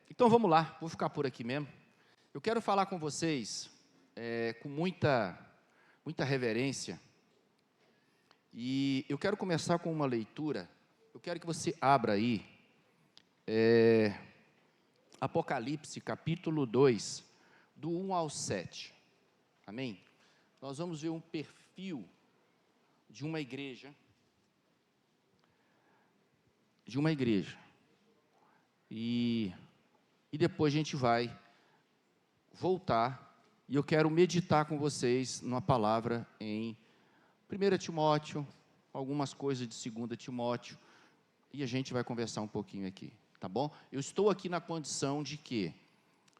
Então vamos lá, vou ficar por aqui mesmo. Eu quero falar com vocês com muita reverência, e eu quero começar com uma leitura. Eu quero que você abra aí, Apocalipse, capítulo 2, do 1 ao 7, amém? Nós vamos ver um perfil de uma igreja, e depois a gente vai voltar, e eu quero meditar com vocês numa palavra em 1 Timóteo, algumas coisas de 2 Timóteo, e a gente vai conversar um pouquinho aqui, tá bom? Eu estou aqui na condição de quê?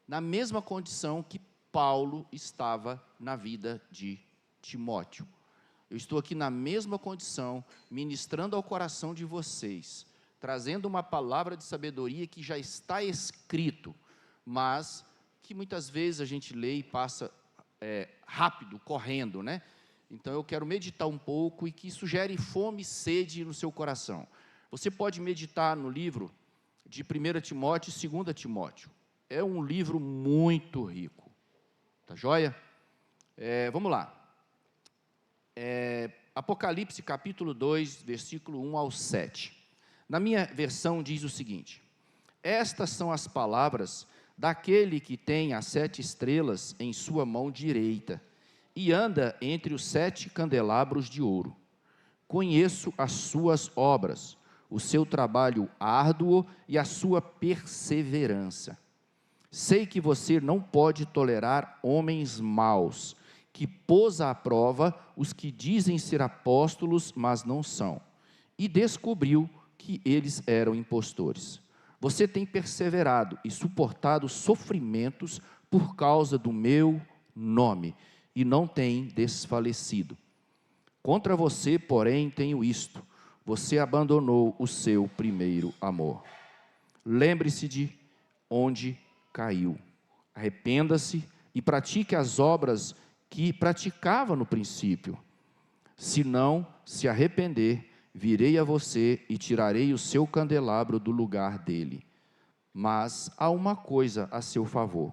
Na mesma condição que Paulo estava na vida de Timóteo. Eu estou aqui na mesma condição, ministrando ao coração de vocês, trazendo uma palavra de sabedoria que já está escrito, mas que muitas vezes a gente lê e passa rápido, correndo, né? Então eu quero meditar um pouco e que isso gere fome e sede no seu coração. Você pode meditar no livro de 1 Timóteo e 2 Timóteo. É um livro muito rico, tá joia? Vamos lá. Apocalipse capítulo 2, versículo 1 ao 7. Na minha versão diz o seguinte: estas são as palavras daquele que tem as 7 estrelas em sua mão direita e anda entre os 7 candelabros de ouro. Conheço as suas obras, o seu trabalho árduo e a sua perseverança. Sei que você não pode tolerar homens maus, que pôs à prova os que dizem ser apóstolos, mas não são, e descobriu que eles eram impostores. Você tem perseverado e suportado sofrimentos por causa do meu nome, e não tem desfalecido. Contra você, porém, tenho isto: você abandonou o seu primeiro amor. Lembre-se de onde caiu. Arrependa-se e pratique as obras que praticava no princípio. Se não se arrepender, virei a você e tirarei o seu candelabro do lugar dele. Mas há uma coisa a seu favor: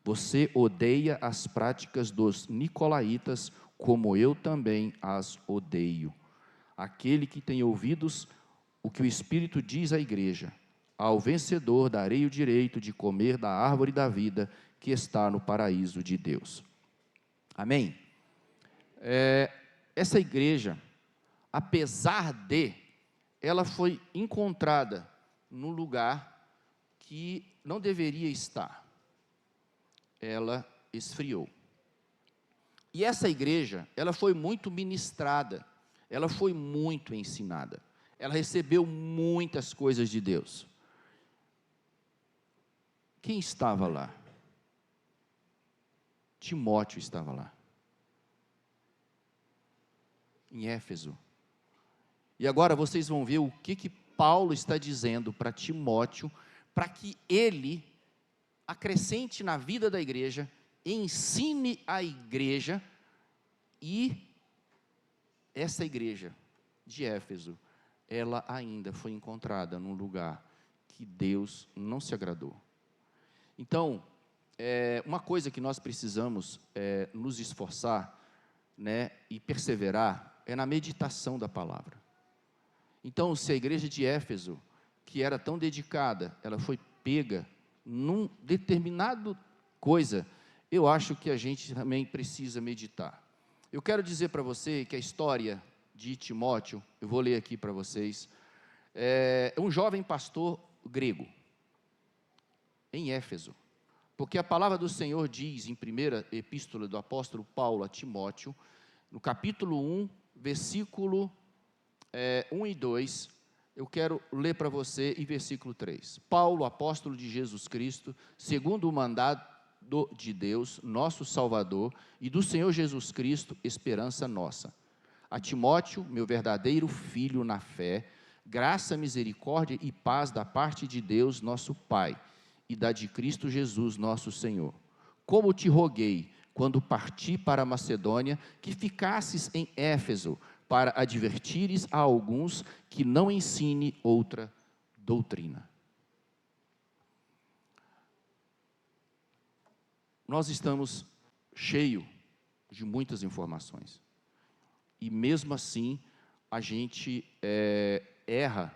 você odeia as práticas dos nicolaítas, como eu também as odeio. Aquele que tem ouvidos, o que o Espírito diz à igreja: ao vencedor darei o direito de comer da árvore da vida que está no paraíso de Deus. Amém? Essa igreja, apesar de, ela foi encontrada num lugar que não deveria estar. Ela esfriou. E essa igreja, ela foi muito ministrada, ela foi muito ensinada, ela recebeu muitas coisas de Deus. Quem estava lá? Timóteo estava lá, em Éfeso. E agora vocês vão ver o que Paulo está dizendo para Timóteo, para que ele acrescente na vida da igreja, ensine a igreja, e essa igreja de Éfeso, ela ainda foi encontrada num lugar que Deus não se agradou. Então, uma coisa que nós precisamos nos esforçar, né, e perseverar, é na meditação da palavra. Então, se a igreja de Éfeso, que era tão dedicada, ela foi pega num determinado coisa, eu acho que a gente também precisa meditar. Eu quero dizer para você que a história de Timóteo, eu vou ler aqui para vocês, é um jovem pastor grego, em Éfeso, porque a palavra do Senhor diz, em primeira epístola do apóstolo Paulo a Timóteo, no capítulo 1, versículo 1 e 2, eu quero ler para você em versículo 3. Paulo, apóstolo de Jesus Cristo, segundo o mandado de Deus, nosso Salvador, e do Senhor Jesus Cristo, esperança nossa. A Timóteo, meu verdadeiro filho na fé, graça, misericórdia e paz da parte de Deus, nosso Pai, e da de Cristo Jesus, nosso Senhor. Como te roguei, quando parti para a Macedônia, que ficasses em Éfeso, para advertires a alguns que não ensine outra doutrina. nós estamos cheios de muitas informações. E mesmo assim, a gente erra,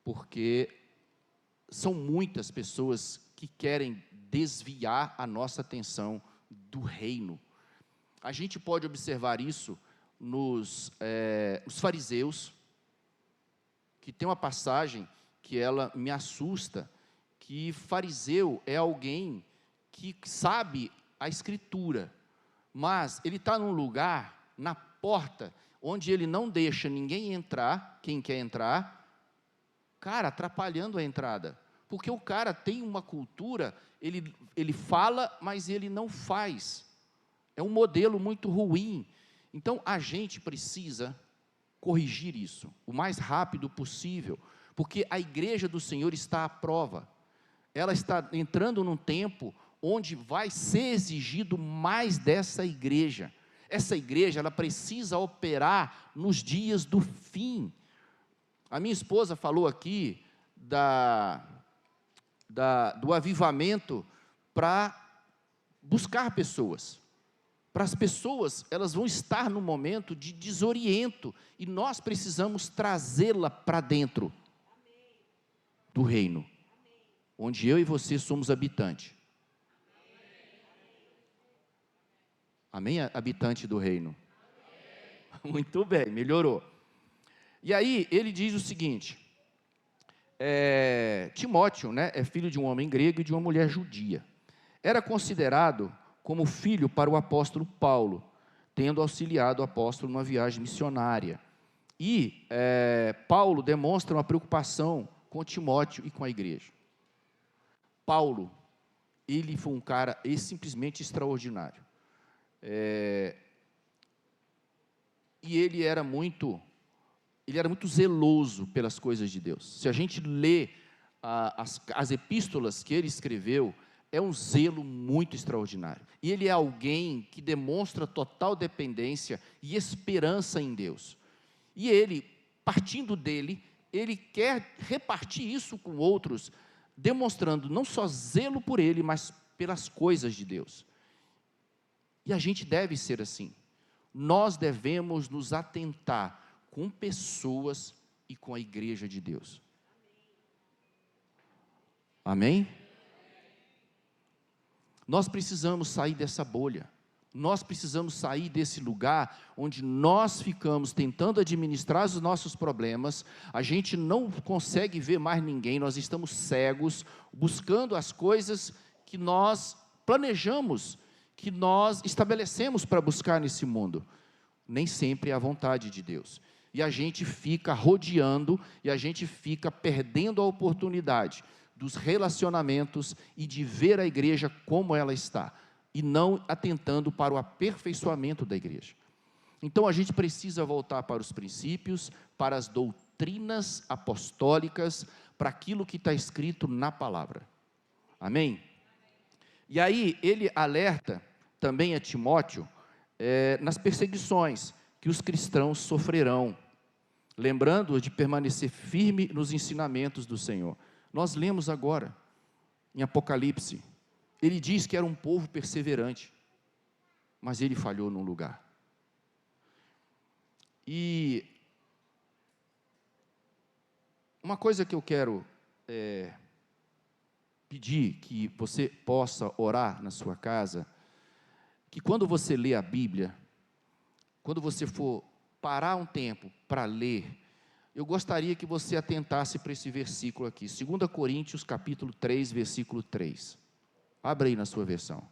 porque são muitas pessoas que querem desviar a nossa atenção do reino. A gente pode observar isso nos fariseus, que tem uma passagem que ela me assusta, que fariseu é alguém que sabe a Escritura, mas ele está num lugar, na porta, onde ele não deixa ninguém entrar, quem quer entrar, cara, atrapalhando a entrada, porque o cara tem uma cultura, ele fala, mas ele não faz, é um modelo muito ruim. Então, a gente precisa corrigir isso, o mais rápido possível, porque a igreja do Senhor está à prova, ela está entrando num tempo onde vai ser exigido mais dessa igreja. Essa igreja, ela precisa operar nos dias do fim. A minha esposa falou aqui do avivamento para buscar pessoas. Para as pessoas, elas vão estar no momento de desoriento, e nós precisamos trazê-la para dentro do reino, onde eu e você somos habitantes. Amém? Habitante do reino. Muito bem, melhorou. E aí, ele diz o seguinte, Timóteo, né, é filho de um homem grego e de uma mulher judia. Era considerado como filho para o apóstolo Paulo, tendo auxiliado o apóstolo numa viagem missionária. E Paulo demonstra uma preocupação com Timóteo e com a igreja. Paulo, ele foi um cara simplesmente extraordinário. E ele era muito zeloso pelas coisas de Deus. Se a gente lê as epístolas que ele escreveu, é um zelo muito extraordinário. E ele é alguém que demonstra total dependência e esperança em Deus. E ele, partindo dele, ele quer repartir isso com outros, demonstrando não só zelo por ele, mas pelas coisas de Deus. E a gente deve ser assim. Nós devemos nos atentar com pessoas e com a igreja de Deus. Amém? Nós precisamos sair dessa bolha. Nós precisamos sair desse lugar onde nós ficamos tentando administrar os nossos problemas, a gente não consegue ver mais ninguém, nós estamos cegos, buscando as coisas que nós planejamos, que nós estabelecemos para buscar nesse mundo. Nem sempre é a vontade de Deus. E a gente fica rodeando, e a gente fica perdendo a oportunidade dos relacionamentos e de ver a igreja como ela está, e não atentando para o aperfeiçoamento da igreja. Então a gente precisa voltar para os princípios, para as doutrinas apostólicas, para aquilo que está escrito na palavra. Amém? E aí ele alerta também a Timóteo nas perseguições que os cristãos sofrerão, lembrando de permanecer firme nos ensinamentos do Senhor. Nós lemos agora, em Apocalipse, ele diz que era um povo perseverante, mas ele falhou num lugar. E uma coisa que eu quero pedir que você possa orar na sua casa, que quando você lê a Bíblia, quando você for parar um tempo para ler, eu gostaria que você atentasse para esse versículo aqui, 2 Coríntios capítulo 3, versículo 3. Abra aí na sua versão.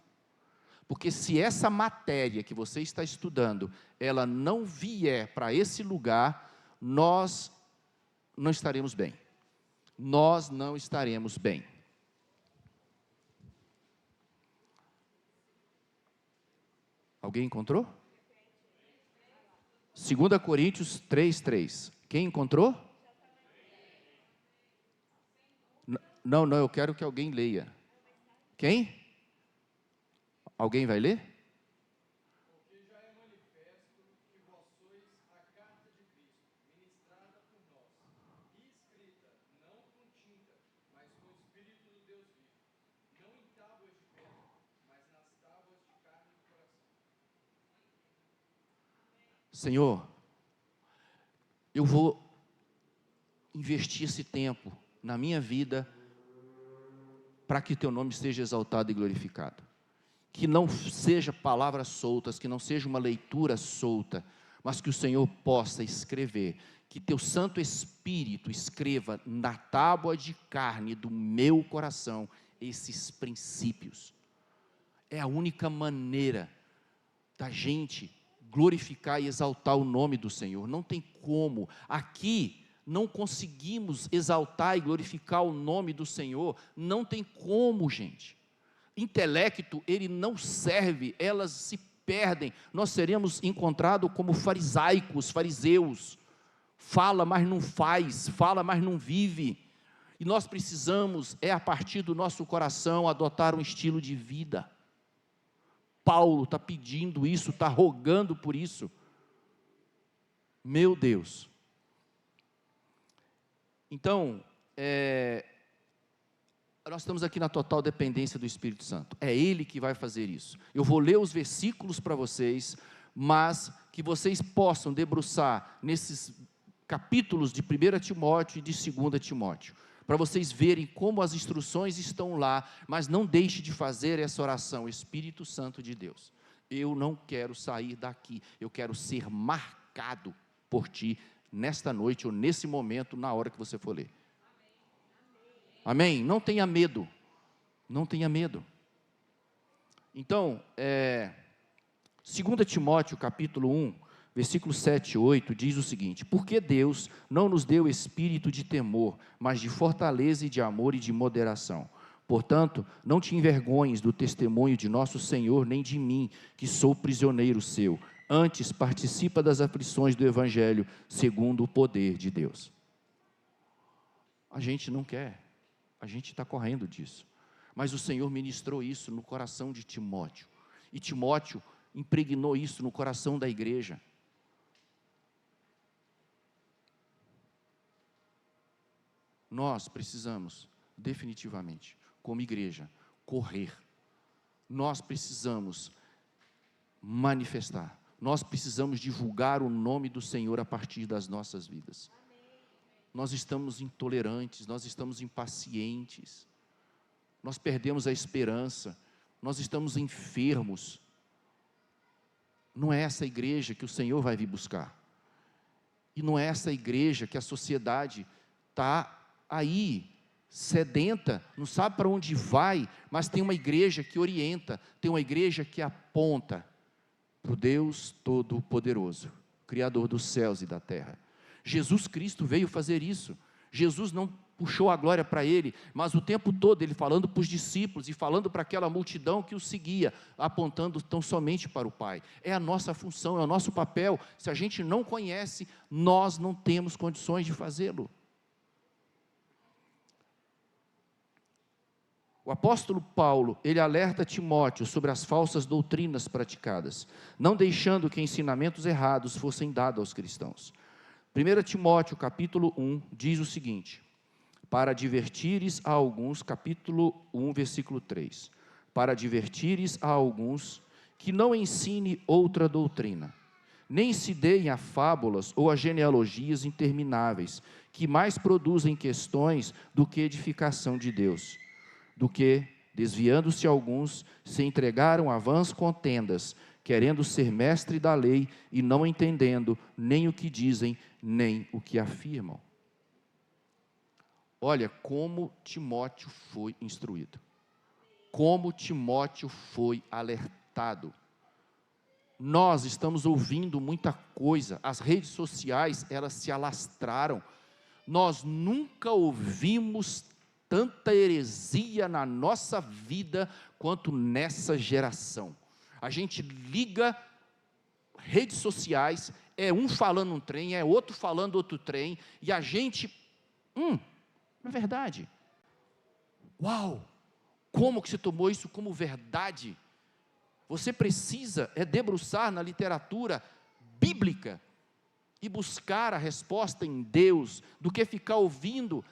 Porque se essa matéria que você está estudando, ela não vier para esse lugar, nós não estaremos bem. Nós não estaremos bem. Alguém encontrou? 2 Coríntios 3, 3. Quem encontrou? Não, eu quero que alguém leia. Quem? Alguém vai ler? Porque já é manifesto que vós sois a carta de Cristo, ministrada por nós, e escrita, não com tinta, mas com o Espírito do Deus vivo, não em tábuas de pedra, mas nas tábuas Senhor, eu vou investir esse tempo na minha vida para que teu nome seja exaltado e glorificado. Que não seja palavras soltas, que não seja uma leitura solta, mas que o Senhor possa escrever, que teu Santo Espírito escreva na tábua de carne do meu coração esses princípios. É a única maneira da gente glorificar e exaltar o nome do Senhor. Não tem como. Aqui não conseguimos exaltar e glorificar o nome do Senhor. Não tem como, gente. Intelecto, ele não serve, elas se perdem. Nós seremos encontrados como fariseus. Fala, mas não faz. Fala, mas não vive. E nós precisamos, a partir do nosso coração, adotar um estilo de vida. Paulo está pedindo isso, está rogando por isso. Meu Deus. Então, nós estamos aqui na total dependência do Espírito Santo. É Ele que vai fazer isso. Eu vou ler os versículos para vocês, mas que vocês possam debruçar nesses capítulos de 1 Timóteo e de 2 Timóteo, para vocês verem como as instruções estão lá, mas não deixe de fazer essa oração: Espírito Santo de Deus, eu não quero sair daqui, eu quero ser marcado por Ti, nesta noite ou nesse momento, na hora que você for ler. Amém? Não tenha medo, não tenha medo. Então, 2 Timóteo capítulo 1, versículos 7 e 8, diz o seguinte: porque Deus não nos deu espírito de temor, mas de fortaleza e de amor e de moderação. Portanto, não te envergonhes do testemunho de nosso Senhor, nem de mim, que sou prisioneiro seu. Antes, participa das aflições do Evangelho, segundo o poder de Deus. A gente não quer, a gente está correndo disso. Mas o Senhor ministrou isso no coração de Timóteo. E Timóteo impregnou isso no coração da igreja. Nós precisamos, definitivamente, como igreja, correr. Nós precisamos manifestar. Nós precisamos divulgar o nome do Senhor a partir das nossas vidas. Nós estamos intolerantes, nós estamos impacientes, nós perdemos a esperança, nós estamos enfermos. Não é essa igreja que o Senhor vai vir buscar. E não é essa igreja que a sociedade está aí, sedenta, não sabe para onde vai, mas tem uma igreja que orienta, tem uma igreja que aponta para o Deus Todo-Poderoso, Criador dos céus e da terra. Jesus Cristo veio fazer isso. Jesus não puxou a glória para Ele, mas o tempo todo Ele falando para os discípulos e falando para aquela multidão que o seguia, apontando tão somente para o Pai. É a nossa função, é o nosso papel. Se a gente não conhece, nós não temos condições de fazê-lo. O apóstolo Paulo, ele alerta Timóteo sobre as falsas doutrinas praticadas, não deixando que ensinamentos errados fossem dados aos cristãos. 1 Timóteo, capítulo 1, diz o seguinte: para advertires a alguns, capítulo 1, versículo 3, para advertires a alguns que não ensine outra doutrina, nem se deem a fábulas ou a genealogias intermináveis, que mais produzem questões do que edificação de Deus, do que, desviando-se alguns, se entregaram a vãs contendas, querendo ser mestre da lei e não entendendo nem o que dizem, nem o que afirmam. Olha como Timóteo foi instruído, como Timóteo foi alertado. Nós estamos ouvindo muita coisa, as redes sociais, elas se alastraram. Nós nunca ouvimos tanta heresia na nossa vida quanto nessa geração. A gente liga redes sociais, é um falando um trem, é outro falando outro trem, e a gente, é verdade. Uau! Como que você tomou isso como verdade? Você precisa debruçar na literatura bíblica e buscar a resposta em Deus, do que ficar ouvindo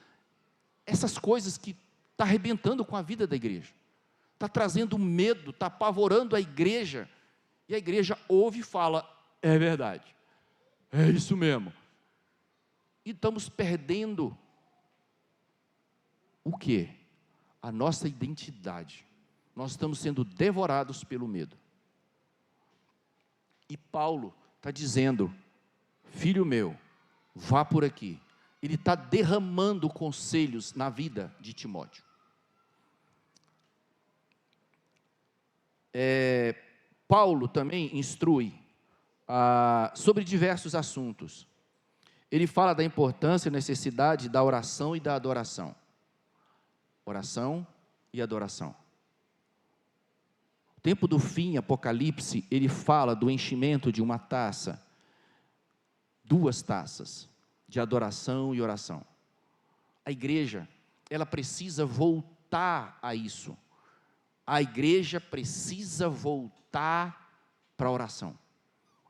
essas coisas que está arrebentando com a vida da igreja, está trazendo medo, está apavorando a igreja, e a igreja ouve e fala: é verdade, É isso mesmo. E estamos perdendo o quê? A nossa identidade. Nós estamos sendo devorados pelo medo. E Paulo está dizendo, filho meu, vá por aqui. Ele está derramando conselhos na vida de Timóteo. Paulo também instrui sobre diversos assuntos. Ele fala da importância e necessidade da oração e da adoração. Oração e adoração. O tempo do fim, Apocalipse, ele fala do enchimento de uma taça, 2 taças, de adoração e oração. A igreja, ela precisa voltar a isso. A igreja precisa voltar para a oração.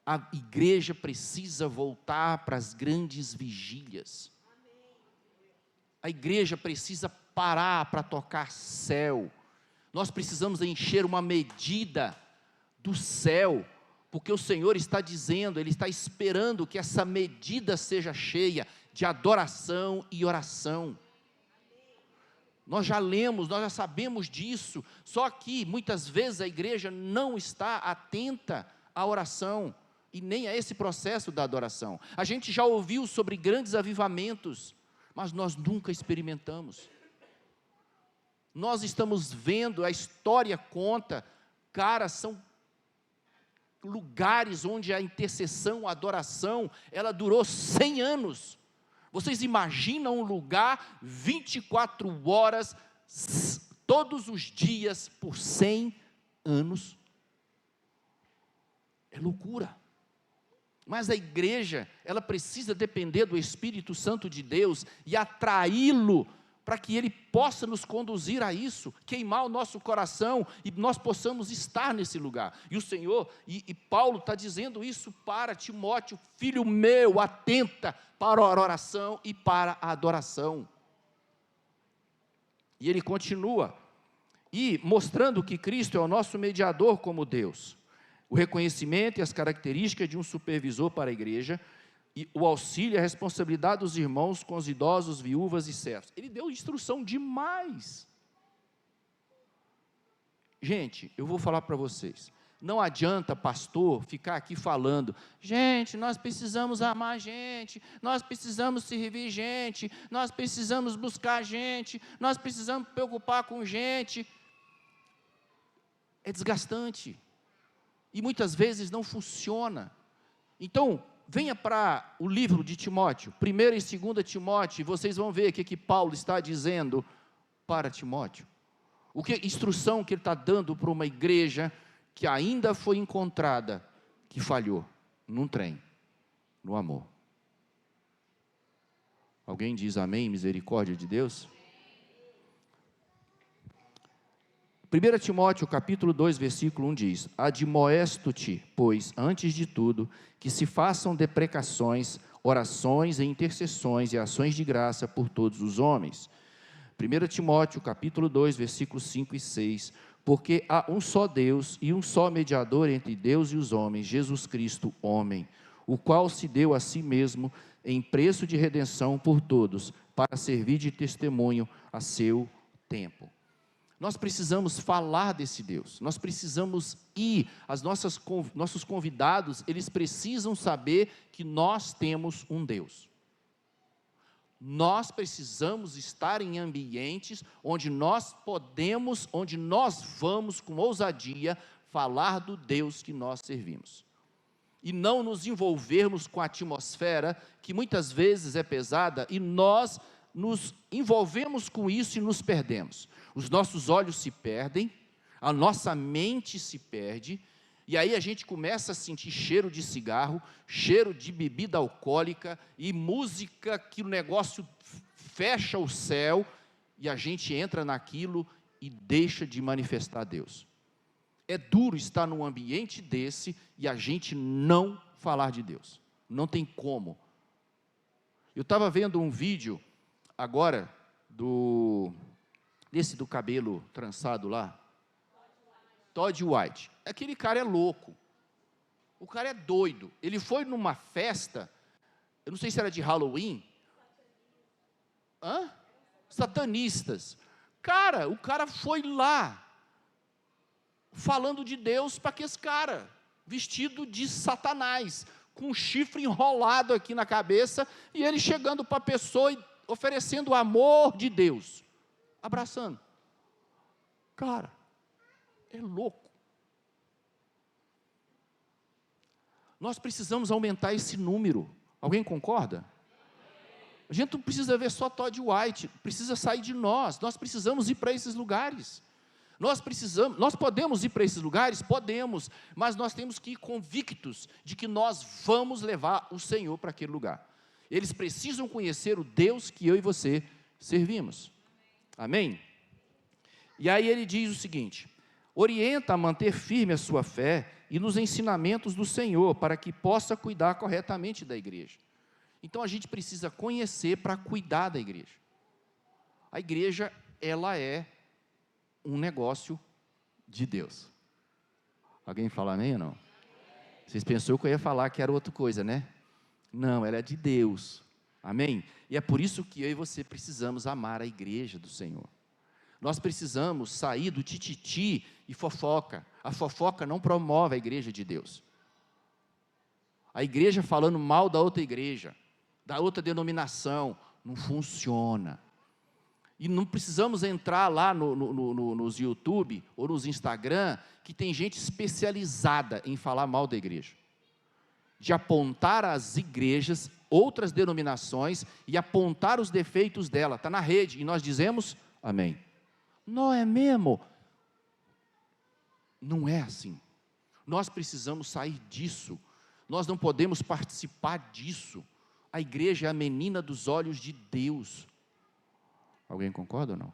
A igreja precisa voltar para as grandes vigílias. A igreja precisa parar para tocar céu. Nós precisamos encher uma medida do céu, porque o Senhor está dizendo, Ele está esperando que essa medida seja cheia de adoração e oração. Nós já lemos, nós já sabemos disso, só que muitas vezes a igreja não está atenta à oração e nem a esse processo da adoração. A gente já ouviu sobre grandes avivamentos, mas nós nunca experimentamos. Nós estamos vendo, a história conta, cara, são lugares onde a intercessão, a adoração, ela durou 100 anos. Vocês imaginam um lugar 24 horas, todos os dias, por 100 anos? É loucura. Mas a igreja, ela precisa depender do Espírito Santo de Deus e atraí-lo para que ele possa nos conduzir a isso, queimar o nosso coração e nós possamos estar nesse lugar. E o Senhor, e Paulo está dizendo isso para Timóteo, filho meu, atenta para a oração e para a adoração. E ele continua, e mostrando que Cristo é o nosso mediador como Deus, o reconhecimento e as características de um supervisor para a igreja, e o auxílio e a responsabilidade dos irmãos com os idosos, viúvas e servos. Ele deu instrução demais. Gente, eu vou falar para vocês, não adianta pastor ficar aqui falando, gente, nós precisamos amar gente, nós precisamos servir gente, nós precisamos buscar gente, nós precisamos preocupar com gente. É desgastante, e muitas vezes não funciona. Então, venha para o livro de Timóteo, 1 e 2 Timóteo, e vocês vão ver o que Paulo está dizendo para Timóteo. Instrução que ele está dando para uma igreja que ainda foi encontrada, que falhou, num trem, no amor. Alguém diz amém, misericórdia de Deus? 1 Timóteo, capítulo 2, versículo 1 diz, admoesto-te, pois, antes de tudo, que se façam deprecações, orações e intercessões e ações de graça por todos os homens. 1 Timóteo, capítulo 2, versículos 5 e 6, porque há um só Deus e um só mediador entre Deus e os homens, Jesus Cristo, homem, o qual se deu a si mesmo em preço de redenção por todos, para servir de testemunho a seu tempo. Nós precisamos falar desse Deus, nós precisamos ir, nossos convidados, eles precisam saber que nós temos um Deus. Nós precisamos estar em ambientes onde nós podemos, onde nós vamos com ousadia falar do Deus que nós servimos. E não nos envolvermos com a atmosfera que muitas vezes é pesada e nós nos envolvemos com isso e nos perdemos. Os nossos olhos se perdem, a nossa mente se perde, e aí a gente começa a sentir cheiro de cigarro, cheiro de bebida alcoólica, e música que o negócio fecha o céu, e a gente entra naquilo e deixa de manifestar Deus. É duro estar num ambiente desse, e a gente não falar de Deus, não tem como. Eu estava vendo um vídeo, agora, desse do cabelo trançado lá, Todd White. Aquele cara é louco. O cara é doido. Ele foi numa festa, eu não sei se era de Halloween. Satanistas. Cara, o cara foi lá, falando de Deus para que esse cara, vestido de Satanás, com um chifre enrolado aqui na cabeça, e ele chegando para a pessoa e oferecendo o amor de Deus, abraçando. Cara, é louco. Nós precisamos aumentar esse número. Alguém concorda? A gente não precisa ver só Todd White, precisa sair de nós precisamos ir para esses lugares. Nós podemos ir para esses lugares? Podemos, mas nós temos que ir convictos de que nós vamos levar o Senhor para aquele lugar. Eles precisam conhecer o Deus que eu e você servimos. Amém? E aí ele diz o seguinte: orienta a manter firme a sua fé e nos ensinamentos do Senhor, para que possa cuidar corretamente da igreja. Então a gente precisa conhecer para cuidar da igreja. A igreja, ela é um negócio de Deus. Alguém fala amém ou não? Vocês pensaram que eu ia falar que era outra coisa, né? Não, ela é de Deus. Amém? E é por isso que eu e você precisamos amar a igreja do Senhor. Nós precisamos sair do tititi e fofoca. A fofoca não promove a igreja de Deus. A igreja falando mal da outra igreja, da outra denominação, não funciona. E não precisamos entrar lá nos YouTube ou nos Instagram, que tem gente especializada em falar mal da igreja. De apontar as igrejas, outras denominações, e apontar os defeitos dela. Está na rede, e nós dizemos, amém. Não é mesmo? Não é assim. Nós precisamos sair disso. Nós não podemos participar disso. A igreja é a menina dos olhos de Deus. Alguém concorda ou não?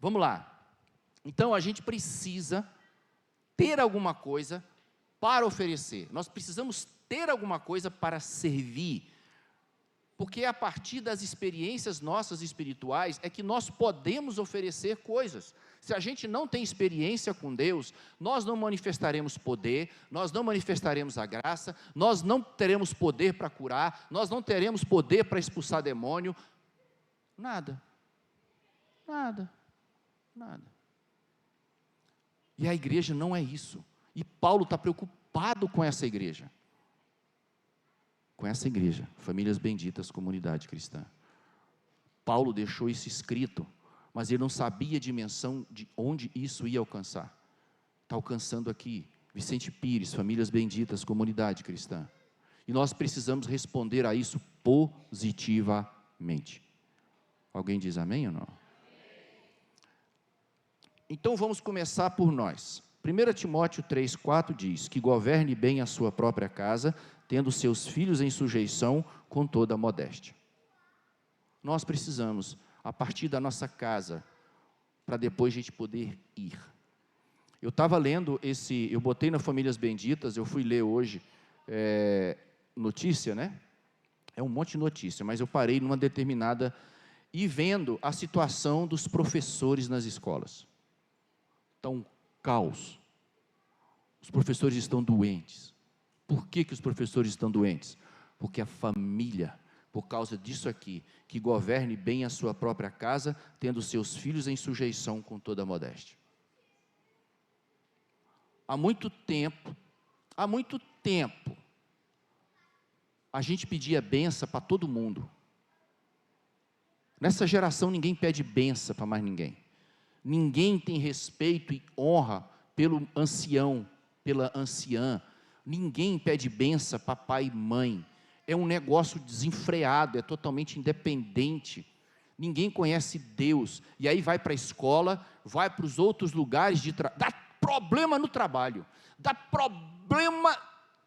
Vamos lá. Então, a gente precisa ter alguma coisa para oferecer. Nós precisamos ter alguma coisa para servir. Porque é a partir das experiências nossas espirituais é que nós podemos oferecer coisas. Se a gente não tem experiência com Deus, nós não manifestaremos poder, nós não manifestaremos a graça, nós não teremos poder para curar, nós não teremos poder para expulsar demônio. Nada. Nada. Nada. E a igreja não é isso. E Paulo está preocupado com essa igreja. Com essa igreja, Famílias Benditas, Comunidade Cristã. Paulo deixou isso escrito, mas ele não sabia a dimensão de onde isso ia alcançar. Está alcançando aqui, Vicente Pires, Famílias Benditas, Comunidade Cristã. E nós precisamos responder a isso positivamente. Alguém diz amém ou não? Então vamos começar por nós. 1 Timóteo 3,4 diz que governe bem a sua própria casa, tendo seus filhos em sujeição com toda a modéstia. Nós precisamos, a partir da nossa casa, para depois a gente poder ir. Eu estava lendo eu botei na Famílias Benditas, eu fui ler hoje, notícia, né? É um monte de notícia, mas eu parei numa determinada, e vendo a situação dos professores nas escolas. Então, caos. Os professores estão doentes. Por que os professores estão doentes? Porque a família, por causa disso aqui, que governe bem a sua própria casa, tendo seus filhos em sujeição com toda a modéstia. Há muito tempo, a gente pedia benção para todo mundo. Nessa geração ninguém pede benção para mais ninguém. Ninguém tem respeito e honra pelo ancião, pela anciã. Ninguém pede benção para pai e mãe. É um negócio desenfreado, é totalmente independente. Ninguém conhece Deus. E aí vai para a escola, vai para os outros lugares de trabalho. Dá problema no trabalho, dá problema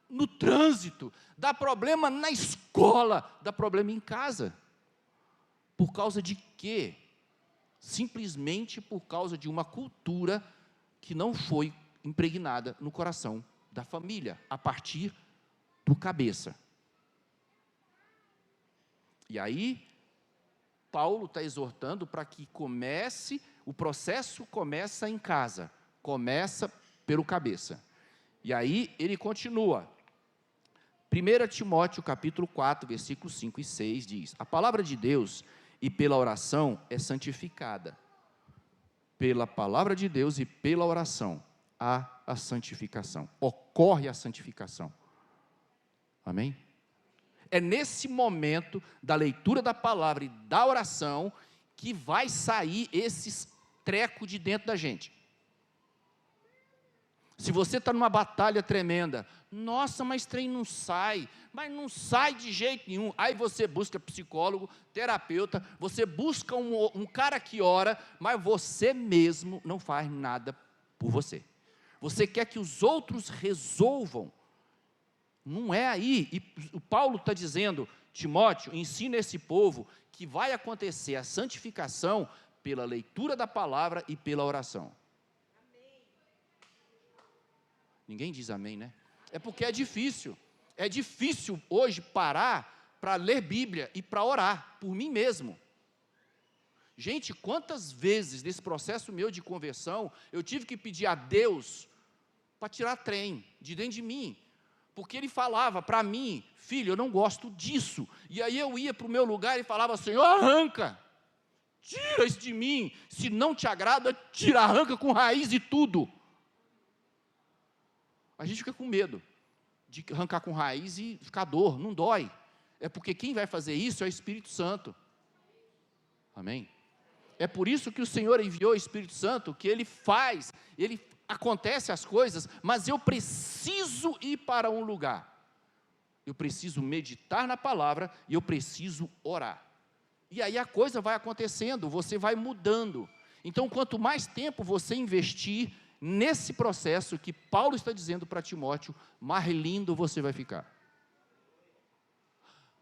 no trânsito, dá problema na escola, dá problema em casa. Por causa de quê? Simplesmente por causa de uma cultura que não foi impregnada no coração da família, a partir do cabeça. E aí, Paulo está exortando para que o processo começa em casa, começa pelo cabeça. E aí ele continua. 1 Timóteo capítulo 4, versículos 5 e 6 diz: a palavra de Deus e pela oração é santificada. Pela palavra de Deus e pela oração há a santificação. Ocorre a santificação. Amém? É nesse momento da leitura da palavra e da oração que vai sair esses trecos de dentro da gente. Se você está numa batalha tremenda, nossa, mas trem não sai, mas não sai de jeito nenhum. Aí você busca psicólogo, terapeuta, você busca um cara que ora, mas você mesmo não faz nada por você. Você quer que os outros resolvam. Não é aí. E o Paulo está dizendo, Timóteo, ensina esse povo que vai acontecer a santificação pela leitura da palavra e pela oração. Ninguém diz amém, né? É porque é difícil. É difícil hoje parar para ler Bíblia e para orar por mim mesmo. Gente, quantas vezes nesse processo meu de conversão, eu tive que pedir a Deus para tirar trem de dentro de mim. Porque Ele falava para mim, filho, eu não gosto disso. E aí eu ia para o meu lugar e falava, Senhor, arranca. Tira isso de mim. Se não te agrada, tira, arranca com raiz e tudo. A gente fica com medo de arrancar com raiz e ficar dor, não dói. É porque quem vai fazer isso é o Espírito Santo. Amém? É por isso que o Senhor enviou o Espírito Santo, que Ele faz, Ele acontece as coisas, mas eu preciso ir para um lugar. Eu preciso meditar na palavra e eu preciso orar. E aí a coisa vai acontecendo, você vai mudando. Então, quanto mais tempo você investir nesse processo que Paulo está dizendo para Timóteo, mais lindo você vai ficar.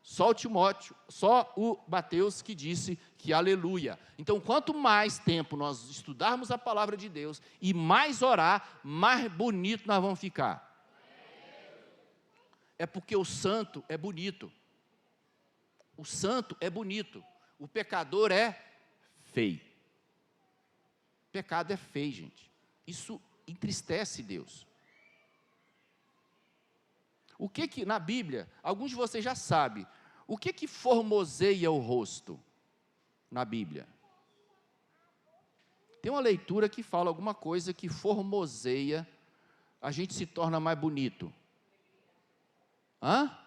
Só o Timóteo, só o Mateus que disse que aleluia. Então, quanto mais tempo nós estudarmos a palavra de Deus e mais orar, mais bonito nós vamos ficar. É porque o santo é bonito. O santo é bonito. O pecador é feio. Pecado é feio, gente. Isso entristece Deus. O que na Bíblia, alguns de vocês já sabem, o que formoseia o rosto na Bíblia? Tem uma leitura que fala alguma coisa que formoseia, a gente se torna mais bonito. Hã?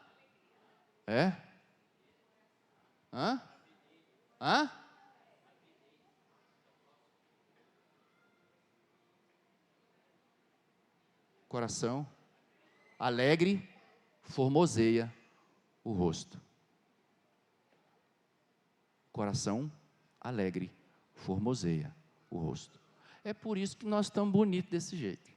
É? Hã? Hã? Coração alegre formoseia o rosto. Coração alegre formoseia o rosto. É por isso que nós estamos bonitos desse jeito.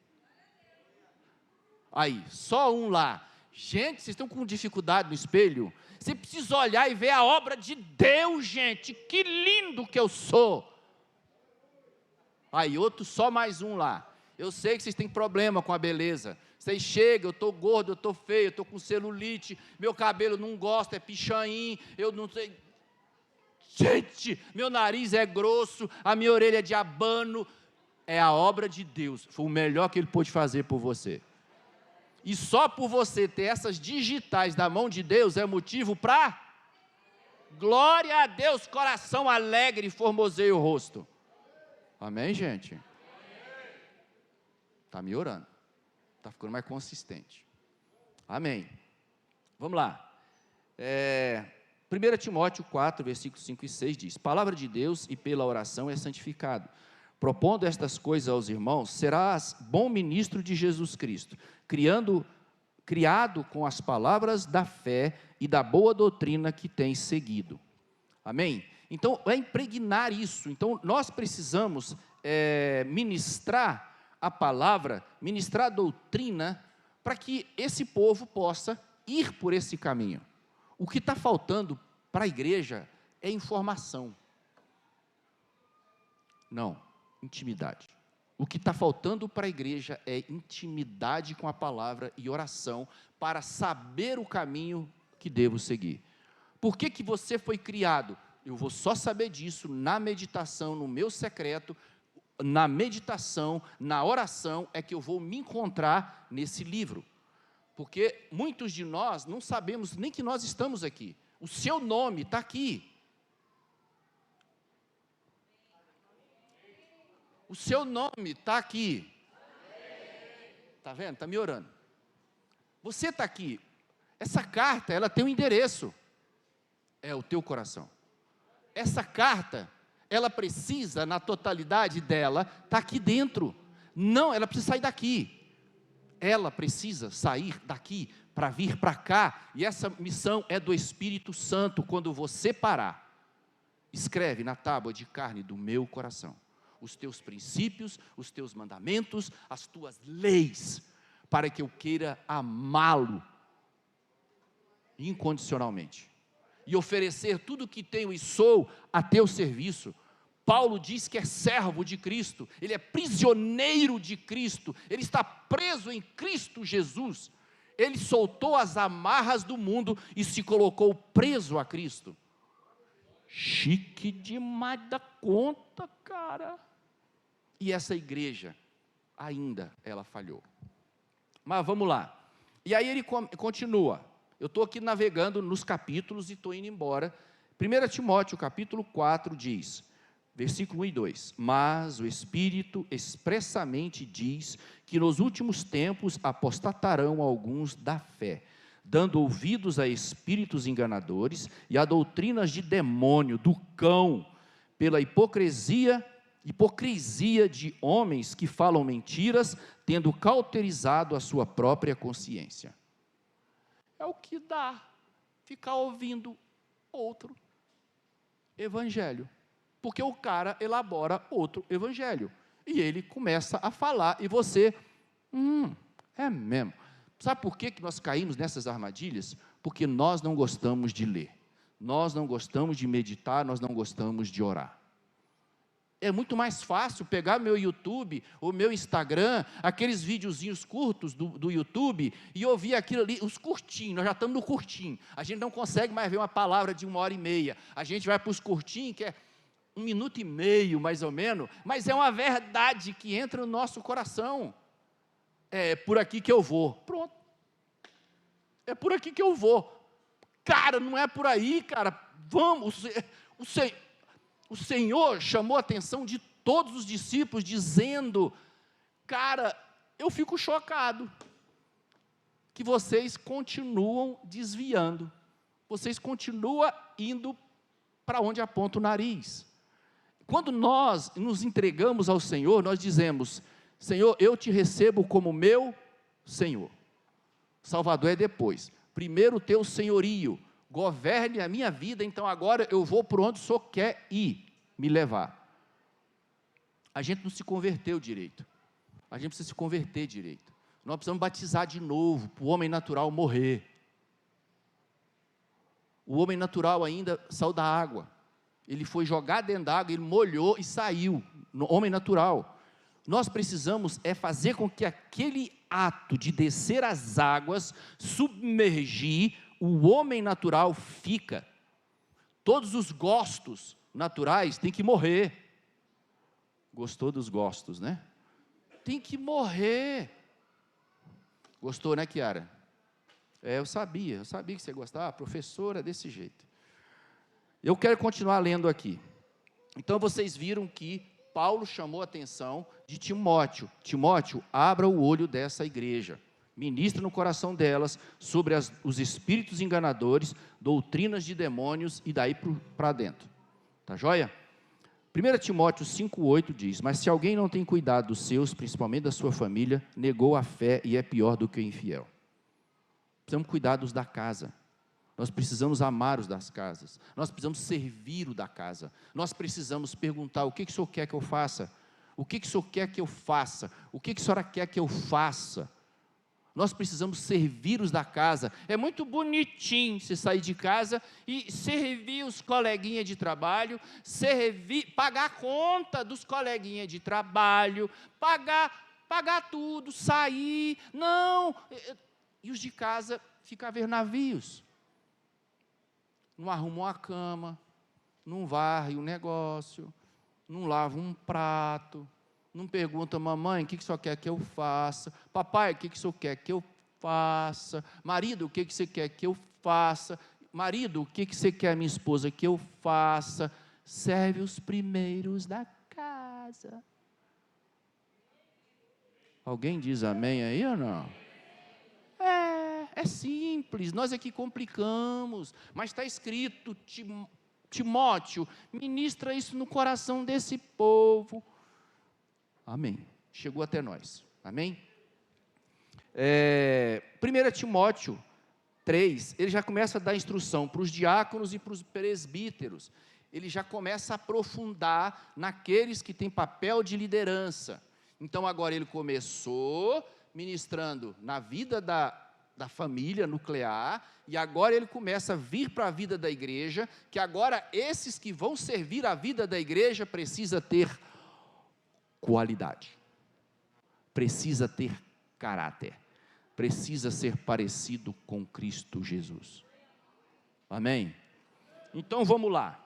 Aí, só um lá. Gente, vocês estão com dificuldade no espelho? Você precisa olhar e ver a obra de Deus, gente. Que lindo que eu sou. Aí, outro, só mais um lá. Eu sei que vocês têm problema com a beleza. Vocês chegam, eu estou gordo, eu estou feio, eu estou com celulite, meu cabelo não gosta, é pichain, eu não sei. Gente, meu nariz é grosso, a minha orelha é de abano. É a obra de Deus. Foi o melhor que Ele pôde fazer por você. E só por você ter essas digitais da mão de Deus é motivo para glória a Deus, coração alegre e formoseia o rosto. Amém, gente? Está melhorando. Está ficando mais consistente. Amém. Vamos lá. 1 Timóteo 4, versículos 5 e 6 diz: palavra de Deus e pela oração é santificado. Propondo estas coisas aos irmãos, serás bom ministro de Jesus Cristo, criado com as palavras da fé e da boa doutrina que tens seguido. Amém? Então, é impregnar isso. Então, nós precisamos ministrar a palavra, ministrar a doutrina, para que esse povo possa ir por esse caminho. O que está faltando para a igreja é informação. Não, intimidade. O que está faltando para a igreja é intimidade com a palavra e oração, para saber o caminho que devo seguir. Por que você foi criado? Eu vou só saber disso na meditação, no meu secreto, na meditação, na oração, é que eu vou me encontrar nesse livro. Porque muitos de nós não sabemos nem que nós estamos aqui. O seu nome está aqui. O seu nome está aqui. Está vendo? Está me orando. Você está aqui. Essa carta, ela tem um endereço. É o teu coração. Essa carta, ela precisa, na totalidade dela, estar aqui dentro. Não, ela precisa sair daqui. Ela precisa sair daqui para vir para cá. E essa missão é do Espírito Santo. Quando você parar, escreve na tábua de carne do meu coração os teus princípios, os teus mandamentos, as tuas leis, para que eu queira amá-lo incondicionalmente e oferecer tudo o que tenho e sou a teu serviço. Paulo diz que é servo de Cristo, ele é prisioneiro de Cristo, ele está preso em Cristo Jesus, ele soltou as amarras do mundo e se colocou preso a Cristo. Chique demais da conta, cara. E essa igreja, ainda ela falhou. Mas vamos lá. E aí ele continua. Eu estou aqui navegando nos capítulos e estou indo embora. 1 Timóteo, capítulo 4, diz, versículo 1 e 2. Mas o Espírito expressamente diz que nos últimos tempos apostatarão alguns da fé, dando ouvidos a espíritos enganadores e a doutrinas de demônio, do cão, pela hipocrisia de homens que falam mentiras, tendo cauterizado a sua própria consciência. É o que dá ficar ouvindo outro evangelho, porque o cara elabora outro evangelho, e ele começa a falar, e você, é mesmo. Sabe por que nós caímos nessas armadilhas? Porque nós não gostamos de ler, nós não gostamos de meditar, nós não gostamos de orar. É muito mais fácil pegar meu YouTube, o meu Instagram, aqueles videozinhos curtos do YouTube, e ouvir aquilo ali, os curtinhos, nós já estamos no curtinho, a gente não consegue mais ver uma palavra de 1h30, a gente vai para os curtinhos, que é 1 minuto e meio, mais ou menos, mas é uma verdade que entra no nosso coração. É por aqui que eu vou, pronto, é por aqui que eu vou, cara, não é por aí, cara, vamos, o Senhor chamou a atenção de todos os discípulos, dizendo, cara, eu fico chocado, que vocês continuam desviando, vocês continuam indo para onde aponta o nariz. Quando nós nos entregamos ao Senhor, nós dizemos, Senhor, eu te recebo como meu Senhor. Salvador é depois. Primeiro o teu senhorio, governe a minha vida, então agora eu vou por onde o Senhor quer ir, me levar. A gente não se converteu direito. A gente precisa se converter direito. Nós precisamos batizar de novo, para o homem natural morrer. O homem natural ainda saiu da água. Ele foi jogado dentro da água, ele molhou e saiu. No homem natural. Nós precisamos fazer com que aquele ato de descer as águas, submergir, o homem natural fica. Todos os gostos naturais têm que morrer. Gostou dos gostos, né? Tem que morrer. Gostou, né, Kiara? Eu sabia que você gostava. Professora desse jeito. Eu quero continuar lendo aqui. Então, vocês viram que Paulo chamou a atenção de Timóteo. Timóteo, abra o olho dessa igreja. Ministra no coração delas sobre os espíritos enganadores, doutrinas de demônios e daí para dentro. Tá joia? 1 Timóteo 5,8 diz, mas se alguém não tem cuidado dos seus, principalmente da sua família, negou a fé e é pior do que o infiel. Precisamos cuidar dos da casa. Nós precisamos amar os das casas. Nós precisamos servir o da casa. Nós precisamos perguntar, o que o Senhor quer que eu faça? O que o Senhor quer que eu faça? O que a senhora quer que eu faça? Nós precisamos servir os da casa. É muito bonitinho você sair de casa e servir os coleguinhas de trabalho, pagar a conta dos coleguinhas de trabalho, pagar tudo, sair. Não! E os de casa ficam a ver navios. Não arrumam a cama, não varre o negócio, não lava um prato, Não pergunta, mamãe, o que o senhor quer que eu faça? Papai, o que o senhor quer que eu faça? Marido, o que você quer que eu faça? Marido, o que você quer, minha esposa, que eu faça? Serve os primeiros da casa. Alguém diz amém aí ou não? É simples, nós aqui complicamos, mas está escrito, Timóteo, ministra isso no coração desse povo. Amém. Chegou até nós. Amém? 1 Timóteo 3, ele já começa a dar instrução para os diáconos e para os presbíteros. Ele já começa a aprofundar naqueles que têm papel de liderança. Então, agora ele começou ministrando na vida da família nuclear, e agora ele começa a vir para a vida da igreja, que agora esses que vão servir a vida da igreja precisa ter qualidade, precisa ter caráter, precisa ser parecido com Cristo Jesus. Amém? Então vamos lá.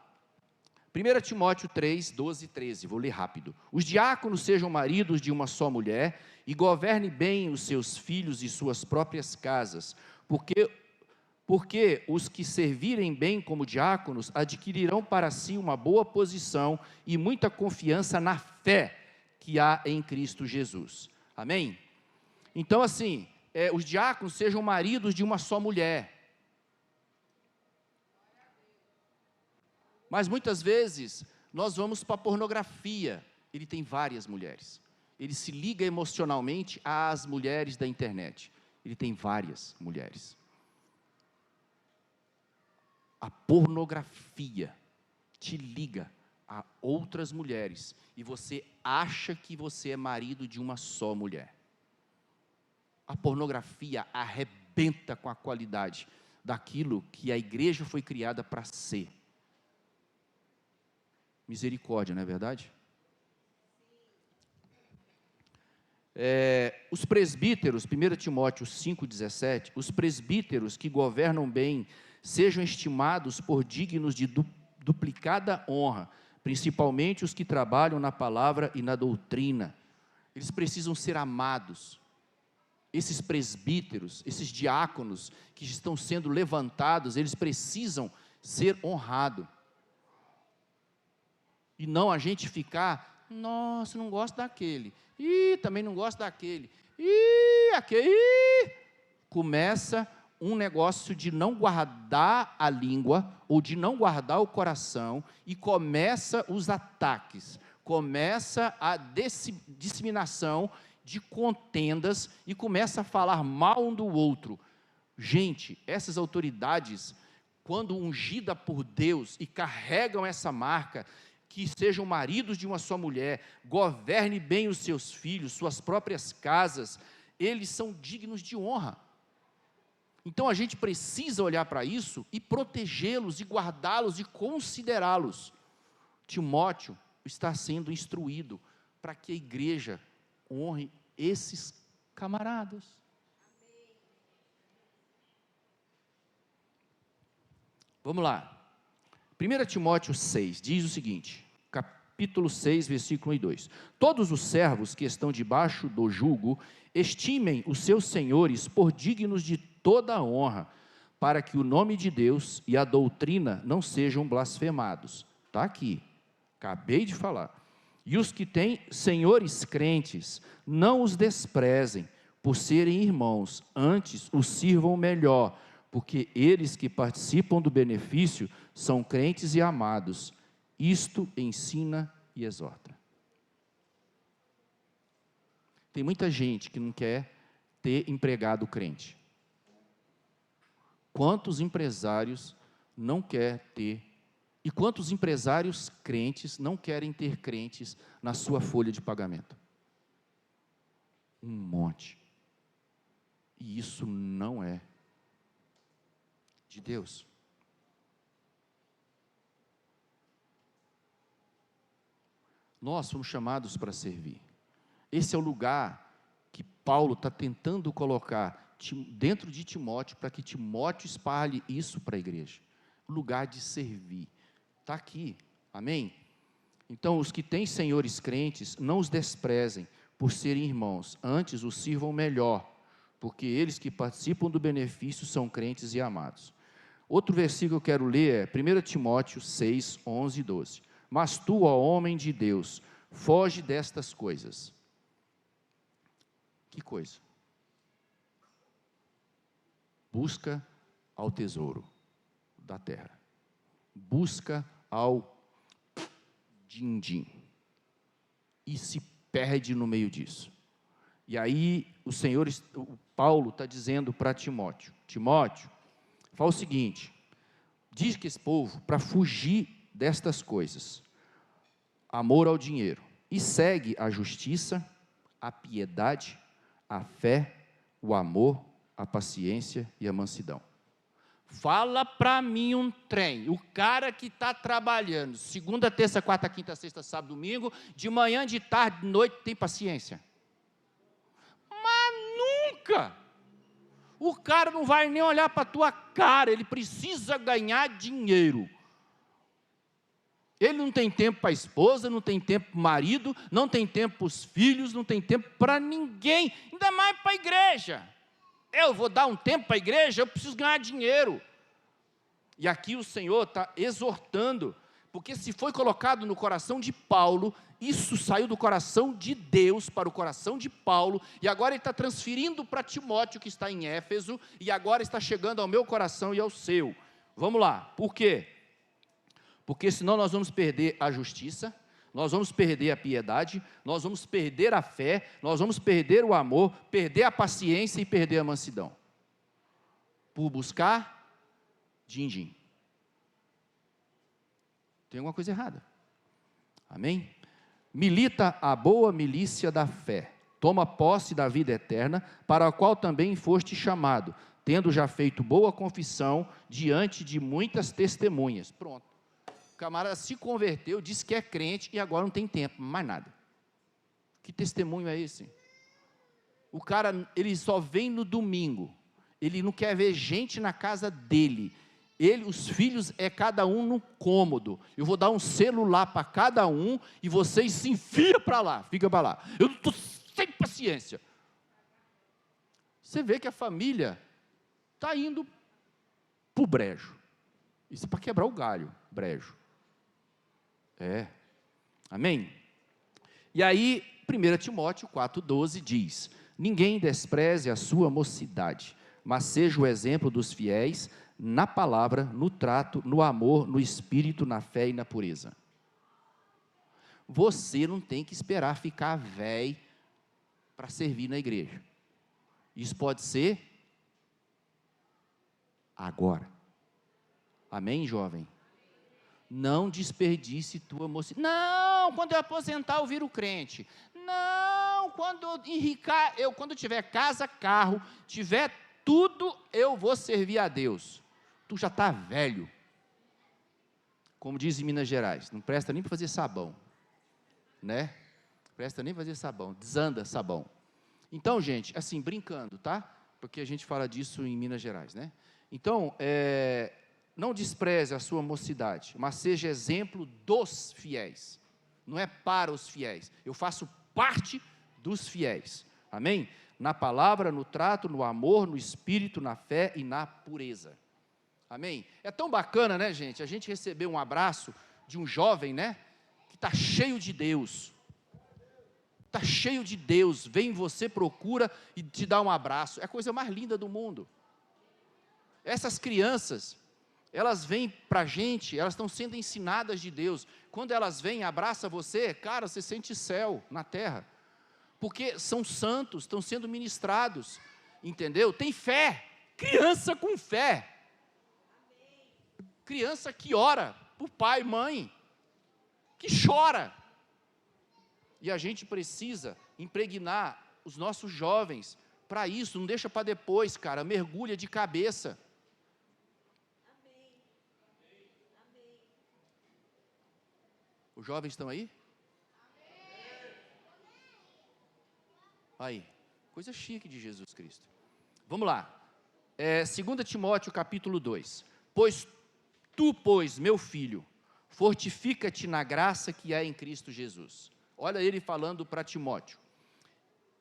1 Timóteo 3, 12 e 13, vou ler rápido. Os diáconos sejam maridos de uma só mulher e governe bem os seus filhos e suas próprias casas, porque os que servirem bem como diáconos adquirirão para si uma boa posição e muita confiança na fé que há em Cristo Jesus. Amém? Então, assim, os diáconos sejam maridos de uma só mulher. Mas muitas vezes nós vamos para a pornografia. Ele tem várias mulheres. Ele se liga emocionalmente às mulheres da internet. Ele tem várias mulheres. A pornografia te liga a outras mulheres e você acha que você é marido de uma só mulher. A pornografia arrebenta com a qualidade daquilo que a igreja foi criada para ser. Misericórdia, não é verdade? Os presbíteros, 1 Timóteo 5,17, os presbíteros que governam bem, sejam estimados por dignos de duplicada honra, principalmente os que trabalham na palavra e na doutrina. Eles precisam ser amados. Esses presbíteros, esses diáconos que estão sendo levantados, eles precisam ser honrados. E não a gente ficar, nossa, não gosto daquele, também não gosto daquele, aquele, começa um negócio de não guardar a língua, ou de não guardar o coração, e começa os ataques, começa a disseminação de contendas, e começa a falar mal um do outro. Gente, essas autoridades, quando ungida por Deus, e carregam essa marca, que sejam maridos de uma só mulher, governe bem os seus filhos, suas próprias casas, eles são dignos de honra. Então a gente precisa olhar para isso e protegê-los, e guardá-los, e considerá-los. Timóteo está sendo instruído para que a igreja honre esses camaradas. Vamos lá. 1 Timóteo 6 diz o seguinte, capítulo 6, versículo 1 e 2. Todos os servos que estão debaixo do jugo, estimem os seus senhores por dignos de toda a honra, para que o nome de Deus e a doutrina não sejam blasfemados. Está aqui, acabei de falar. E os que têm senhores crentes, não os desprezem, por serem irmãos, antes os sirvam melhor, porque eles que participam do benefício são crentes e amados. Isto ensina e exorta. Tem muita gente que não quer ter empregado crente. Quantos empresários não quer ter, e quantos empresários crentes não querem ter crentes na sua folha de pagamento? Um monte. E isso não é de Deus. Nós fomos chamados para servir. Esse é o lugar que Paulo está tentando colocar dentro de Timóteo, para que Timóteo espalhe isso para a igreja. O lugar de servir. Está aqui, amém? Então, os que têm senhores crentes, não os desprezem por serem irmãos, antes os sirvam melhor, porque eles que participam do benefício são crentes e amados. Outro versículo que eu quero ler é 1 Timóteo 6, 11 e 12. Mas tu, ó homem de Deus, foge destas coisas. Que coisa? Busca ao tesouro da terra. Busca ao din-din. E se perde no meio disso. E aí o Paulo está dizendo para Timóteo, Timóteo, fala o seguinte, diz que esse povo, para fugir destas coisas, amor ao dinheiro, e segue a justiça, a piedade, a fé, o amor, a paciência e a mansidão. Fala para mim um trem, o cara que está trabalhando, segunda, terça, quarta, quinta, sexta, sábado, domingo, de manhã, de tarde, de noite, tem paciência? Mas nunca! O cara não vai nem olhar para a tua cara, ele precisa ganhar dinheiro. Ele não tem tempo para a esposa, não tem tempo para o marido, não tem tempo para os filhos, não tem tempo para ninguém, ainda mais para a igreja. Eu vou dar um tempo para a igreja, eu preciso ganhar dinheiro. E aqui o Senhor está exortando, porque se foi colocado no coração de Paulo, isso saiu do coração de Deus para o coração de Paulo, e agora ele está transferindo para Timóteo, que está em Éfeso, e agora está chegando ao meu coração e ao seu. Vamos lá, por quê? Porque senão nós vamos perder a justiça, nós vamos perder a piedade, nós vamos perder a fé, nós vamos perder o amor, perder a paciência e perder a mansidão. Por buscar din-din. Tem alguma coisa errada. Amém? Milita a boa milícia da fé, toma posse da vida eterna, para a qual também foste chamado, tendo já feito boa confissão diante de muitas testemunhas. Pronto. O camarada se converteu, disse que é crente e agora não tem tempo, mais nada. Que testemunho é esse? O cara, ele só vem no domingo, ele não quer ver gente na casa dele. Os filhos é cada um no cômodo. Eu vou dar um celular para cada um e vocês se enfiam para lá, fica para lá. Eu não estou sem paciência. Você vê que a família está indo para o brejo. Isso é para quebrar o galho, brejo. Amém? E aí, 1 Timóteo 4,12 diz, ninguém despreze a sua mocidade, mas seja o exemplo dos fiéis na palavra, no trato, no amor, no espírito, na fé e na pureza. Você não tem que esperar ficar velho para servir na igreja. Isso pode ser agora. Amém, jovem? Não desperdice tua mocidade. Não, quando eu aposentar eu viro crente. Não, quando eu enricar, quando tiver casa, carro, tiver tudo, eu vou servir a Deus. Tu já está velho. Como diz em Minas Gerais, não presta nem para fazer sabão. Né? Presta nem para fazer sabão, desanda sabão. Então, gente, assim, brincando, tá? Porque a gente fala disso em Minas Gerais, né? Então, não despreze a sua mocidade, mas seja exemplo dos fiéis. Não é para os fiéis. Eu faço parte dos fiéis. Amém? Na palavra, no trato, no amor, no espírito, na fé e na pureza. Amém? É tão bacana, né, gente? A gente recebeu um abraço de um jovem, né? Que está cheio de Deus. Está cheio de Deus. Vem você, procura e te dá um abraço. É a coisa mais linda do mundo. Essas crianças, elas vêm para a gente, elas estão sendo ensinadas de Deus. Quando elas vêm, abraça você, cara, você sente céu na terra. Porque são santos, estão sendo ministrados. Entendeu? Tem fé. Criança com fé. Criança que ora por pai e mãe. Que chora. E a gente precisa impregnar os nossos jovens para isso. Não deixa para depois, cara. Mergulha de cabeça. Os jovens estão aí? Aí, coisa chique de Jesus Cristo. Vamos lá. 2 Timóteo capítulo 2. Pois, meu filho, fortifica-te na graça que há em Cristo Jesus. Olha ele falando para Timóteo.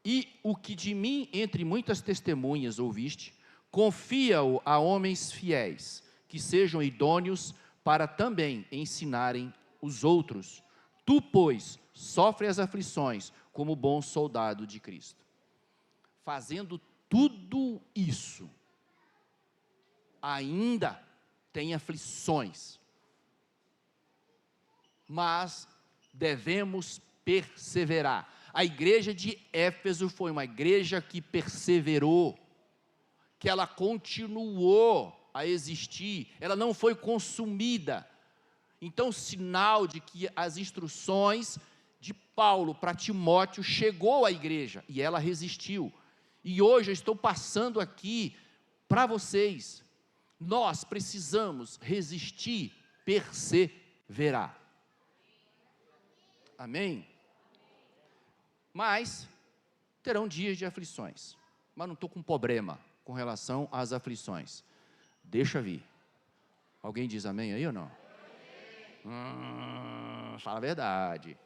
E o que de mim, entre muitas testemunhas, ouviste, confia-o a homens fiéis, que sejam idôneos para também ensinarem os outros. Tu, pois, sofre as aflições como bom soldado de Cristo. Fazendo tudo isso, ainda tem aflições, mas devemos perseverar. A igreja de Éfeso foi uma igreja que perseverou, que ela continuou a existir, ela não foi consumida. Então, sinal de que as instruções de Paulo para Timóteo chegou à igreja, e ela resistiu. E hoje eu estou passando aqui para vocês, nós precisamos resistir, perseverar. Amém? Mas terão dias de aflições, mas não estou com problema com relação às aflições. Deixa vir. Alguém diz amém aí ou não? Fala a verdade.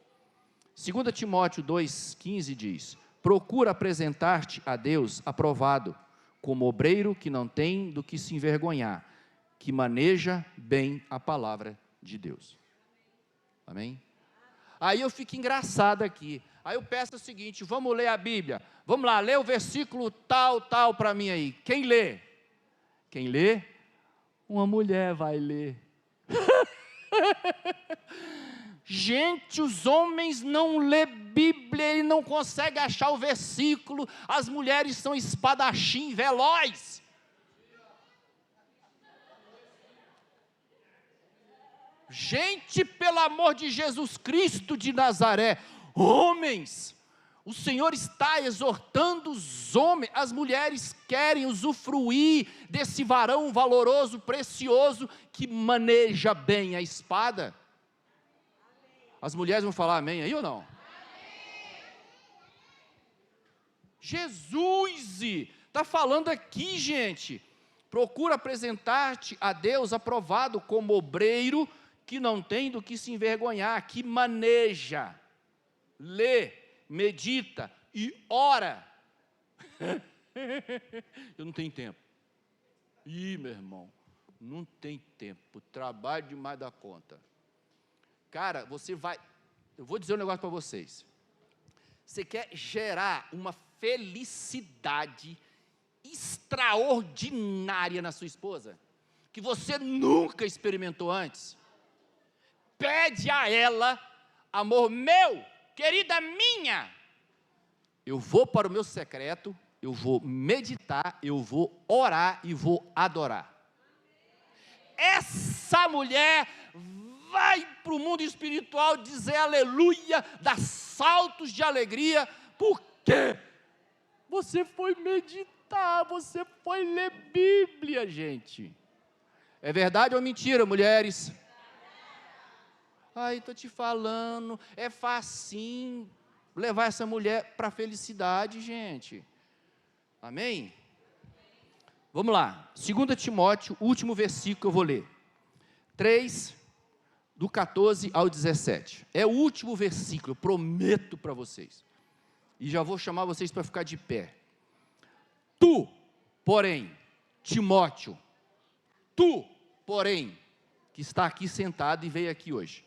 2 Timóteo 2,15 diz: procura apresentar-te a Deus aprovado, como obreiro que não tem do que se envergonhar, que maneja bem a palavra de Deus. Amém? Aí eu fico engraçado aqui. Aí eu peço o seguinte: vamos ler a Bíblia. Vamos lá, lê o versículo tal para mim aí. Quem lê? Quem lê? Uma mulher vai ler. Gente, os homens não lê Bíblia, ele não consegue achar o versículo. As mulheres são espadachim veloz. Gente, pelo amor de Jesus Cristo de Nazaré, homens, o Senhor está exortando os homens, as mulheres querem usufruir desse varão valoroso, precioso, que maneja bem a espada. As mulheres vão falar amém aí ou não? Amém. Jesus está falando aqui, gente. Procura apresentar-te a Deus aprovado como obreiro que não tem do que se envergonhar, que maneja, lê, medita e ora. Eu não tenho tempo. Ih, meu irmão, não tem tempo, trabalho demais da conta. Cara, eu vou dizer um negócio para vocês. Você quer gerar uma felicidade extraordinária na sua esposa, que você nunca experimentou antes? Pede a ela: amor meu, querida minha, eu vou para o meu secreto, eu vou meditar, eu vou orar e vou adorar. Essa mulher vai para o mundo espiritual dizer aleluia, dar saltos de alegria, porque você foi meditar, você foi ler Bíblia, gente. É verdade ou mentira, mulheres? Ai, estou te falando, é facinho levar essa mulher para a felicidade, gente. Amém? Vamos lá, 2 Timóteo, último versículo que eu vou ler. 3, do 14 ao 17. É o último versículo, eu prometo para vocês. E já vou chamar vocês para ficar de pé. Tu, porém, Timóteo, tu, porém, que está aqui sentado e veio aqui hoje,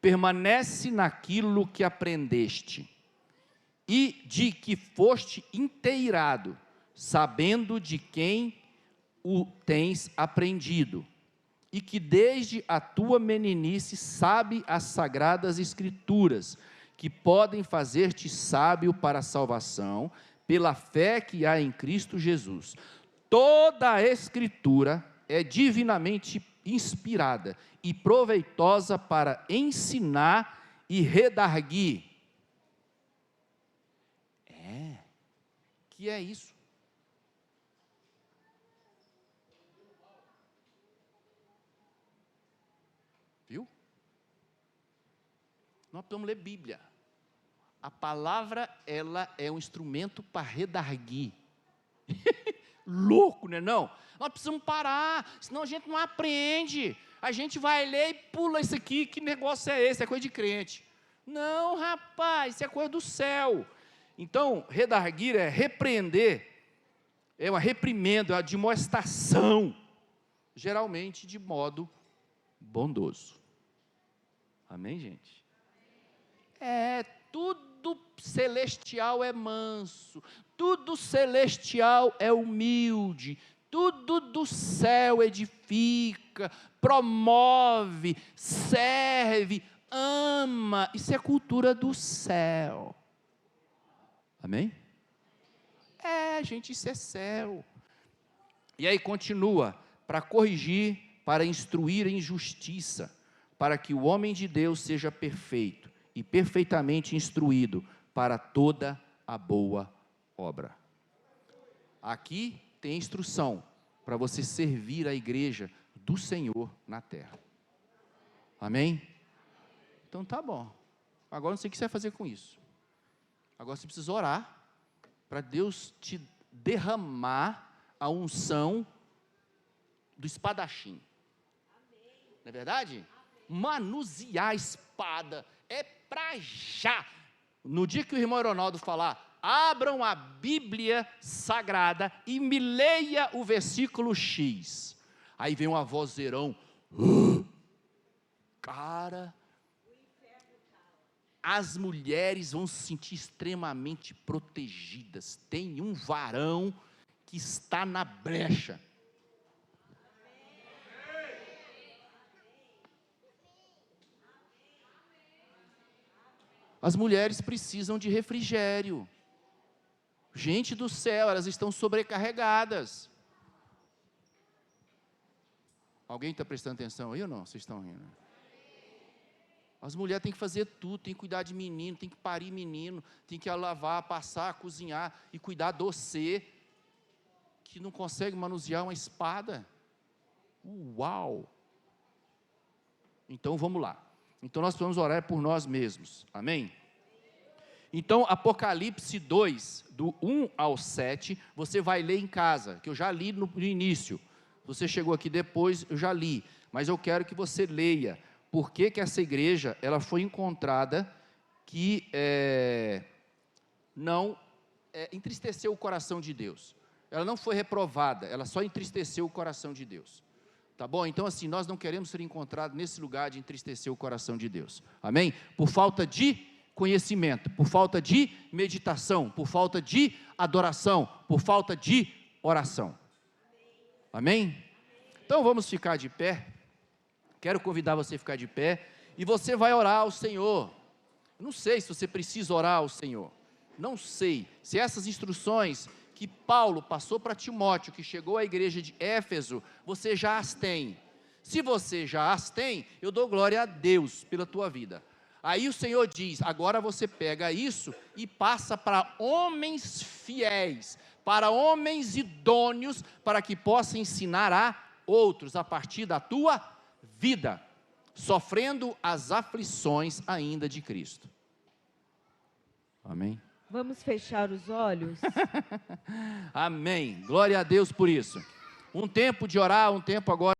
permanece naquilo que aprendeste e de que foste inteirado, sabendo de quem o tens aprendido, e que desde a tua meninice sabe as sagradas escrituras, que podem fazer-te sábio para a salvação, pela fé que há em Cristo Jesus. Toda a escritura é divinamente inspirada e proveitosa para ensinar e redarguir. Que é isso? Viu? Nós precisamos ler Bíblia. A palavra, ela é um instrumento para redarguir. Louco, né não? Nós precisamos parar, senão a gente não aprende. A gente vai ler e pula isso aqui, que negócio é esse? É coisa de crente. Não, rapaz, isso é coisa do céu. Então, redarguir é repreender, é uma reprimenda, é uma admoestação, geralmente de modo bondoso. Amém, gente? Tudo celestial é manso, tudo celestial é humilde, tudo do céu edifica, promove, serve, ama. Isso é cultura do céu. Amém? Gente, isso é céu. E aí continua, para corrigir, para instruir em justiça, para que o homem de Deus seja perfeito e perfeitamente instruído para toda a boa obra. Aqui tem instrução para você servir a igreja do Senhor na terra. Amém? Então tá bom. Agora não sei o que você vai fazer com isso. Agora você precisa orar para Deus te derramar a unção do espadachim. Não é verdade? Manusear a espada é para já. No dia que o irmão Ronaldo falar, abram a Bíblia Sagrada e me leia o versículo X. Aí vem uma vozeirão. Cara, as mulheres vão se sentir extremamente protegidas. Tem um varão que está na brecha. As mulheres precisam de refrigério. Gente do céu, elas estão sobrecarregadas. Alguém está prestando atenção aí ou não? Vocês estão rindo? As mulheres têm que fazer tudo, têm que cuidar de menino, têm que parir menino, têm que lavar, passar, cozinhar e cuidar do ser, que não consegue manusear uma espada. Uau! Então vamos lá. Então nós precisamos orar por nós mesmos, amém? Então Apocalipse 2, do 1 ao 7, você vai ler em casa, que eu já li no início. Você chegou aqui depois, eu já li, mas eu quero que você leia. Por que que essa igreja, ela foi encontrada que não entristeceu o coração de Deus. Ela não foi reprovada, ela só entristeceu o coração de Deus. Tá bom? Então assim, nós não queremos ser encontrados nesse lugar de entristecer o coração de Deus. Amém? Por falta de conhecimento, por falta de meditação, por falta de adoração, por falta de oração. Amém? Então vamos ficar de pé. Quero convidar você a ficar de pé e você vai orar ao Senhor. Não sei se você precisa orar ao Senhor. Não sei se essas instruções que Paulo passou para Timóteo, que chegou à igreja de Éfeso, você já as tem. Se você já as tem, eu dou glória a Deus pela tua vida. Aí o Senhor diz, agora você pega isso e passa para homens fiéis, para homens idôneos, para que possa ensinar a outros a partir da tua vida, sofrendo as aflições ainda de Cristo. Amém? Vamos fechar os olhos? Amém. Glória a Deus por isso. Um tempo de orar, um tempo agora.